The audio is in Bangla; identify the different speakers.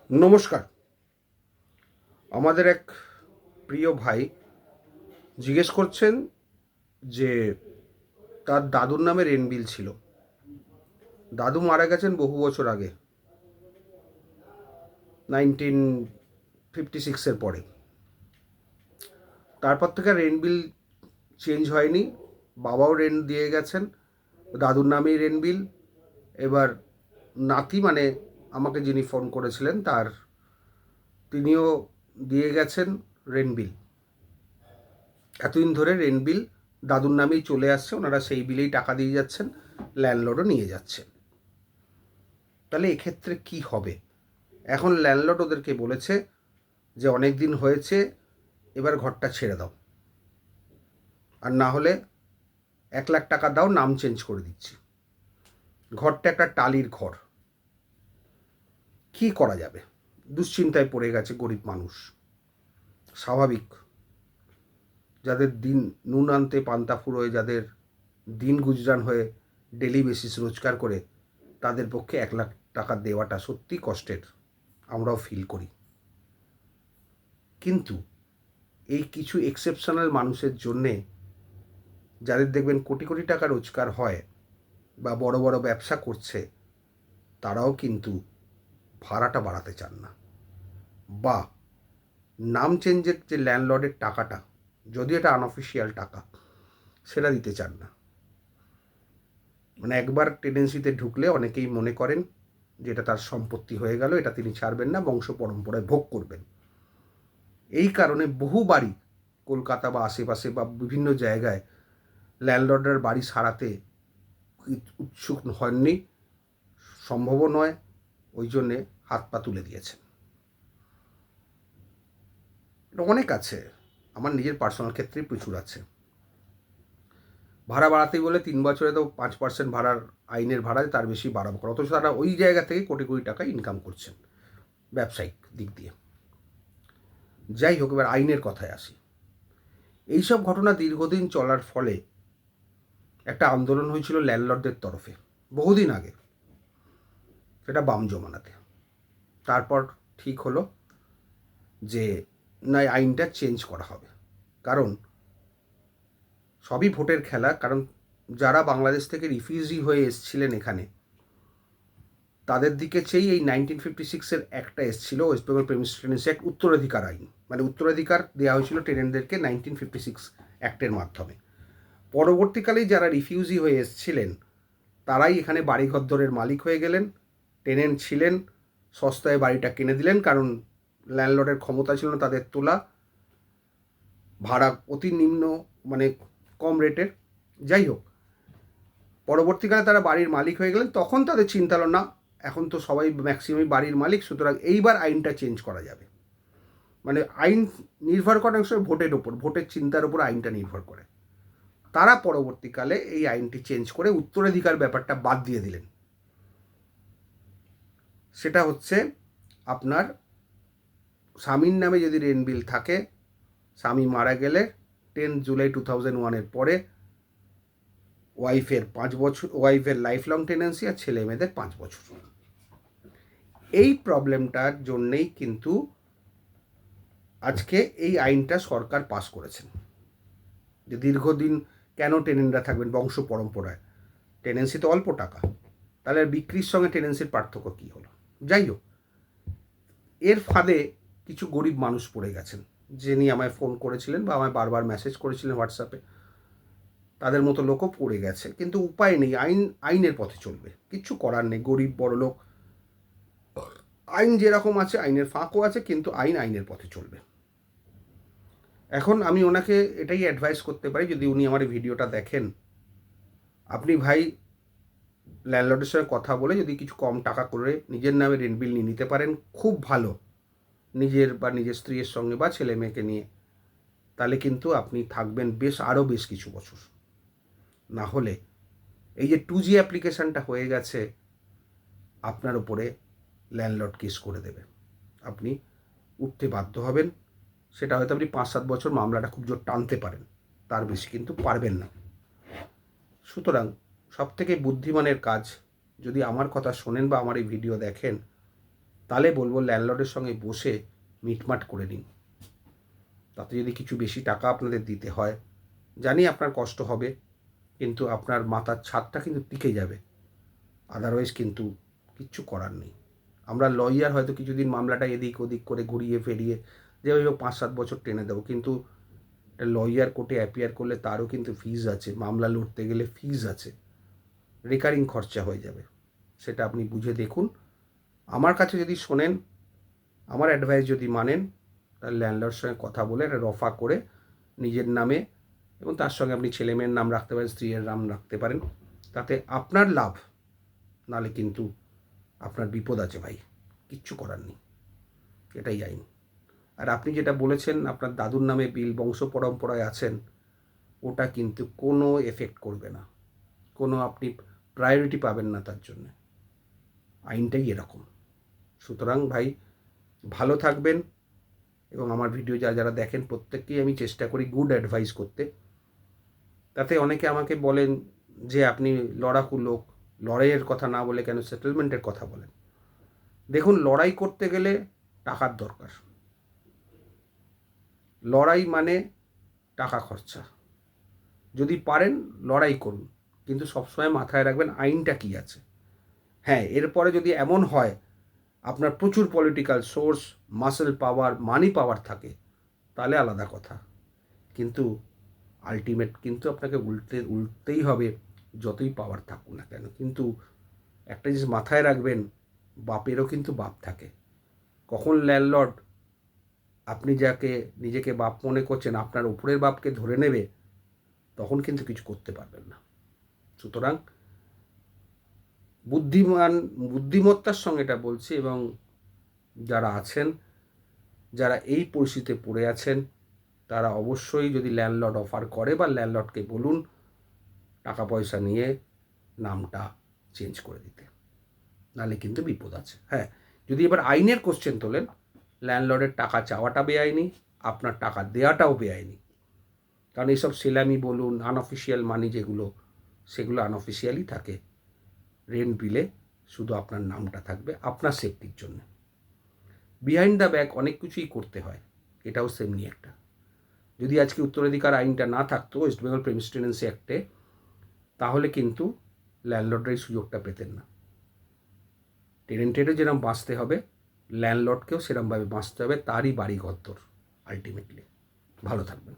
Speaker 1: নমস্কার। আমাদের এক প্রিয় ভাই জিজ্ঞেস করছেন যে তার দাদুর নামে রেন্ট বিল ছিল। দাদু মারা গেছেন বহু বছর আগে, 1956-এর পরে। তারপর থেকে রেন্ট বিল চেঞ্জ হয়নি। বাবাও রেন্ট দিয়ে গেছেন, দাদুর নামেই রেন্ট বিল। এবার নাতি মানে আমাকে যিনি ফোন করেছিলেন তিনিও দিয়ে গেছেন রেন্ট বিল। এতদিন ধরে রেন্ট বিল দাদুর নামেই চলে আসছে, ওনারা সেই বিলেই টাকা দিয়ে যাচ্ছেন, ল্যান্ডলর্ডও নিয়ে যাচ্ছে। তাহলে এক্ষেত্রে কি হবে? এখন ল্যান্ডলর্ড ওদেরকে বলেছে যে অনেক দিন হয়েছে, এবার ঘরটা ছেড়ে দাও, আর না হলে 1 লাখ টাকা দাও, নাম চেঞ্জ করে দিচ্ছি। ঘরটা একটা টালির ঘর, কি করা যাবে? দুশ্চিন্তায় পড়ে গেছে গরিব মানুষ। স্বাভাবিক, যাদের দিন নুন আনতে পান্তা ফুরোয়, যাদের দিন গুজরান হয়ে ডেলি বেসিস রোজগার করে, তাদের পক্ষে 1 লাখ টাকা দেওয়াটা সত্যি কষ্টের, আমরাও ফিল করি। কিন্তু এই কিছু এক্সেপশনাল মানুষের জন্যে, যাদের দেখবেন কোটি কোটি টাকা রোজগার হয় বা বড় বড় ব্যবসা করছে, তারাও কিন্তু ভাড়াটা বাড়াতে চান না, বা নাম চেঞ্জের যে ল্যান্ডলর্ডের টাকাটা, যদিও এটা আনঅফিসিয়াল টাকা, সেটা দিতে চান না। মানে একবার টেন্ডেন্সিতে ঢুকলে অনেকেই মনে করেন যে এটা তার সম্পত্তি হয়ে গেল, এটা তিনি ছাড়বেন না, বংশ পরম্পরায় ভোগ করবেন। এই কারণে বহু বাড়ি কলকাতা বা আশেপাশে বা বিভিন্ন জায়গায় ল্যান্ডলর্ডের বাড়ি সারাতে উৎসুক হননি, সম্ভবও নয়, ওই জন্যে হাত পা তুলে দিয়েছেন। এটা অনেক আছে, আমার নিজের পার্সোনাল ক্ষেত্রেই প্রচুর আছে। ভাড়া বাড়াতেই বলে 3 বছরে তো 5% ভাড়ার আইনের ভাড়া, তার বেশি বাড়াবো করা, অথচ তারা ওই জায়গা থেকে কোটি কোটি টাকা ইনকাম করছেন ব্যবসায়িক দিক দিয়ে। যাই হোক, এবার আইনের কথায় আসি। এইসব ঘটনা দীর্ঘদিন চলার ফলে একটা আন্দোলন হয়েছিল ল্যান্ডলর্ডদের তরফে বহুদিন আগে, সেটা বাম জমানাতে। তারপর ঠিক হলো যে না, আইনটা চেঞ্জ করা হবে, কারণ সবই ভোটের খেলা। কারণ যারা বাংলাদেশ থেকে রিফিউজি হয়ে এসছিলেন এখানে, তাদের দিকে চেয়েই এই 1956-এর একটা এসেছিল, West Bengal premise tenancy act, উত্তরাধিকার আইন। মানে উত্তরাধিকার দেওয়া হয়েছিল টেনেন্টদেরকে 1956 অ্যাক্টের মাধ্যমে। পরবর্তীকালেই যারা রিফিউজি হয়ে এসছিলেন, তারাই এখানে বাড়িঘরদরের মালিক হয়ে গেলেন। টেনেন্ট ছিলেন, সস্তায় বাড়িটা কিনে দিলেন, কারণ ল্যান্ডলর্ডের ক্ষমতা ছিল না তাদের তোলা, ভাড়া অতি নিম্ন, মানে কম রেটের। যাই হোক, পরবর্তীকালে তারা বাড়ির মালিক হয়ে গেলেন, তখন তাদের চিন্তা হলো না, এখন তো সবাই ম্যাক্সিমাম বাড়ির মালিক, সুতরাং এইবার আইনটা চেঞ্জ করা যাবে। মানে আইন নির্ভর করে অনেক সময় ভোটের ওপর, ভোটের চিন্তার ওপর আইনটা নির্ভর করে। তারা পরবর্তীকালে এই আইনটি চেঞ্জ করে উত্তরাধিকার ব্যাপারটা বাদ দিয়ে দিলেন। সেটা হচ্ছে, আপনার স্বামীর নামে যদি রেন্ট বিল থাকে, স্বামী মারা গেলে 10 জুলাই 2001-এর পরে ওয়াইফের 5 বছর, ওয়াইফের লাইফ লং টেনেন্সি, আর ছেলে মেয়েদের 5 বছর। এই প্রবলেমটার জন্যেই কিন্তু আজকে এই আইনটা সরকার পাস করেছেন, যে দীর্ঘদিন কেন টেনেন্টরা থাকবেন বংশ পরম্পরায়। টেনেন্সি তো অল্প টাকা, তাহলে বিক্রির সঙ্গে টেনেন্সির পার্থক্য কী হলো? যাই হোক, এর ফাঁদে কিছু গরিব মানুষ পড়ে গেছেন, যিনি আমায় ফোন করেছিলেন বা আমায় বারবার মেসেজ করেছিলেন হোয়াটসঅ্যাপে। তাদের মতো লোকও পড়ে গেছে, কিন্তু উপায় নেই, আইনের পথে চলবে, কিচ্ছু করার নেই। গরিব বড়লোক, আইন যেরকম আছে আইনের ফাঁকও আছে, কিন্তু আইনের পথে চলবে। এখন আমি ওনাকে এটাই অ্যাডভাইস করতে পারি, যদি উনি আমার ভিডিওটা দেখেন, আপনি ভাই ল্যান্ডলর্ডের সঙ্গে কথা বলে যদি কিছু কম টাকা করে নিজের নামে রেন্ট বিল নিয়ে নিতে পারেন, খুব ভালো। নিজের বা নিজের স্ত্রীর সঙ্গে বা ছেলে মেয়েকে নিয়ে, তাহলে কিন্তু আপনি থাকবেন আরও বেশ কিছু বছর। না হলে এই যে 2G অ্যাপ্লিকেশানটা হয়ে গেছে, আপনার ওপরে ল্যান্ডলর্ড কেস করে দেবে, আপনি উঠতে বাধ্য হবেন। সেটা হয়তো আপনি 5-7 বছর মামলাটা খুব জোর টানতে পারেন, তার বেশি কিন্তু পারবেন না। সুতরাং সবথেকে বুদ্ধিমানের কাজ, যদি আমার কথা শোনেন বা আমার এই ভিডিও দেখেন, তাহলে বলবো ল্যান্ডলর্ডের সঙ্গে বসে মিটমাট করে নিন। তাতে যদি কিছু বেশি টাকা আপনাদের দিতে হয়, জানি আপনার কষ্ট হবে, কিন্তু আপনার মাথার ছাদটা কিন্তু টিকে যাবে। আদারওয়াইজ কিন্তু কিচ্ছু করার নেই। আমরা লয়ার হয়তো কিছুদিন মামলাটা এদিক ওদিক করে ঘুরিয়ে ফেরিয়ে যে ওই 5-7 বছর টেনে দেবো, কিন্তু লয়ার কোর্টে অ্যাপিয়ার করলে তারও কিন্তু ফিজ আছে, মামলা লড়তে গেলে ফিজ আছে, রেকারিং খরচা হয়ে যাবে। সেটা আপনি বুঝে দেখুন। আমার কাছে যদি শোনেন, আমার অ্যাডভাইস যদি মানেন, তাহলে ল্যান্ডলর্ডের সঙ্গে কথা বলে একটা রফা করে নিজের নামে, এবং তার সঙ্গে আপনি ছেলেমেয়ের নাম রাখতে পারেন, স্ত্রীর নাম রাখতে পারেন, তাতে আপনার লাভ। নালে কিন্তু আপনার বিপদ আছে ভাই, কিচ্ছু করার নেই, এটাই আইন। আর আপনি যেটা বলেছেন আপনার দাদুর নামে বিল বংশ পরম্পরায় আছেন, ওটা কিন্তু কোনো এফেক্ট করবে না, কোনো আপনি প্রায়োরিটি পাবেন না তার জন্য। আইনটাই এরকম। সুতরাং ভাই ভালো থাকবেন, এবং আমার ভিডিও যারা যারা দেখেন প্রত্যেককেই আমি চেষ্টা করি গুড অ্যাডভাইস করতে। তাতে অনেকে আমাকে বলেন যে আপনি লড়াকু লোক, লড়াইয়ের কথা না বলে কেন সেটেলমেন্টের কথা বলেন। দেখুন, লড়াই করতে গেলে টাকার দরকার, লড়াই মানে টাকা খরচা। যদি পারেন লড়াই করুন, কিন্তু সবসময় মাথায় রাখবেন আইনটা কী আছে। হ্যাঁ, এরপরে যদি এমন হয় আপনার প্রচুর পলিটিক্যাল সোর্স, মাসেল পাওয়ার, মানি পাওয়ার থাকে, তাহলে আলাদা কথা। কিন্তু আলটিমেট কিন্তু আপনাকে উল্টেই হবে, যতই পাওয়ার থাকুক না কেন। কিন্তু একটা জিনিস মাথায় রাখবেন, বাপেরও কিন্তু বাপ থাকে। কখন ল্যান্ডলর্ড আপনি যাকে নিজেকে বাপ মনে করছেন আপনার উপরের বাপকে ধরে নেবে, তখন কিন্তু কিছু করতে পারবেন না। সুতরাং বুদ্ধিমত্তার সঙ্গে এটা বলছি, এবং যারা আছেন, যারা এই পরিস্থিতিতে পড়ে আছেন, তারা অবশ্যই যদি ল্যান্ডলর্ড অফার করে বা ল্যান্ডলর্ডকে বলুন টাকা পয়সা নিয়ে নামটা চেঞ্জ করে দিতে, নাহলে কিন্তু বিপদ আছে। হ্যাঁ, যদি এবার আইনের কোশ্চেন তোলেন, ল্যান্ডলর্ডের টাকা চাওয়াটা বেআইনি, আপনার টাকা দেওয়াটাও বেআইনি। কারণ এইসব সেলামি বলুন, আনঅফিসিয়াল মানি যেগুলো, সেগুলো আনঅফিসিয়ালই থাকে। রেন্ট বিলে শুধু আপনার নামটা থাকবে আপনার সেফটির জন্য। বিহাইন্ড দ্য ব্যাক অনেক কিছুই করতে হয়, এটাও সেমনি একটা। যদি আজকে উত্তরাধিকার আইনটা না থাকতো ওয়েস্ট বেঙ্গল প্রেমিস টেনেন্সি অ্যাক্টে, তাহলে কিন্তু ল্যান্ডলর্ডরা এই সুযোগটা পেতেন না। টেনেন্টেরও যেরকম বাঁচতে হবে, ল্যান্ডলর্ডকেও সেরকমভাবে বাঁচতে হবে, তারই বাড়ি ঘরদোর আলটিমেটলি। ভালো থাকবেন।